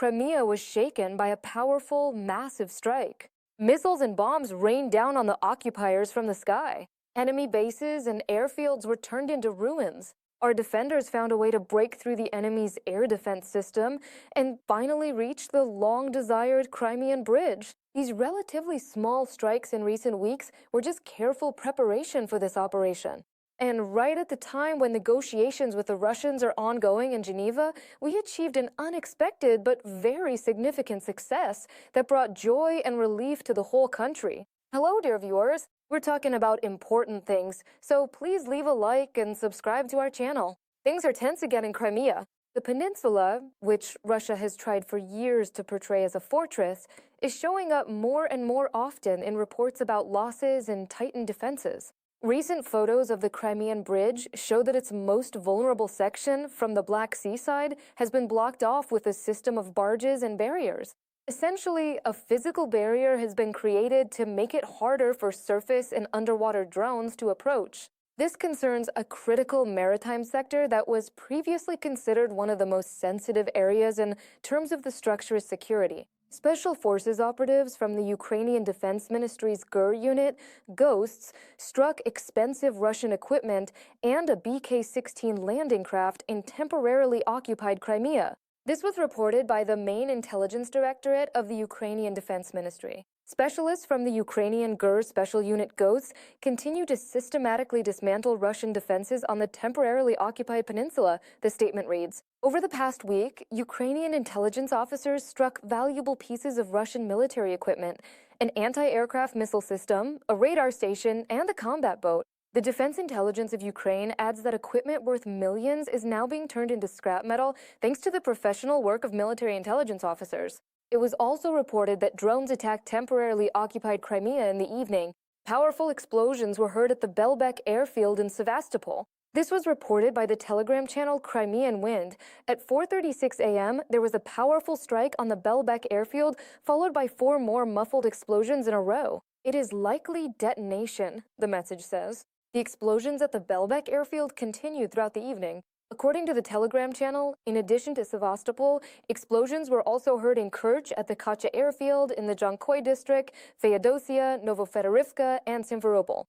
Crimea was shaken by a powerful, massive strike. Missiles and bombs rained down on the occupiers from the sky. Enemy bases and airfields were turned into ruins. Our defenders found a way to break through the enemy's air defense system and finally reached the long-desired Crimean Bridge. These relatively small strikes in recent weeks were just careful preparation for this operation. And right at the time when negotiations with the Russians are ongoing in Geneva, we achieved an unexpected but very significant success that brought joy and relief to the whole country. Hello, dear viewers. We're talking about important things, so please leave a like and subscribe to our channel. Things are tense again in Crimea. The peninsula, which Russia has tried for years to portray as a fortress, is showing up more and more often in reports about losses and tightened defenses. Recent photos of the Crimean Bridge show that its most vulnerable section, from the Black Sea side, has been blocked off with a system of barges and barriers. Essentially, a physical barrier has been created to make it harder for surface and underwater drones to approach. This concerns a critical maritime sector that was previously considered one of the most sensitive areas in terms of the structure's security. Special Forces operatives from the Ukrainian Defense Ministry's GUR unit, Ghosts, struck expensive Russian equipment and a BK-16 landing craft in temporarily occupied Crimea. This was reported by the main intelligence directorate of the Ukrainian Defense Ministry. Specialists from the Ukrainian GUR Special Unit Ghosts continue to systematically dismantle Russian defenses on the temporarily occupied peninsula, the statement reads. Over the past week, Ukrainian intelligence officers struck valuable pieces of Russian military equipment, an anti-aircraft missile system, a radar station, and a combat boat. The Defense Intelligence of Ukraine adds that equipment worth millions is now being turned into scrap metal thanks to the professional work of military intelligence officers. It was also reported that drones attacked temporarily occupied Crimea in the evening. Powerful explosions were heard at the Belbek airfield in Sevastopol. This was reported by the Telegram channel Crimean Wind. At 4:36 a.m., there was a powerful strike on the Belbek airfield, followed by 4 more muffled explosions in a row. It is likely detonation, the message says. The explosions at the Belbek airfield continued throughout the evening. According to the Telegram channel, in addition to Sevastopol, explosions were also heard in Kerch at the Kacha airfield in the Jankoy district, Feodosia, Novofedorivka, and Simferopol.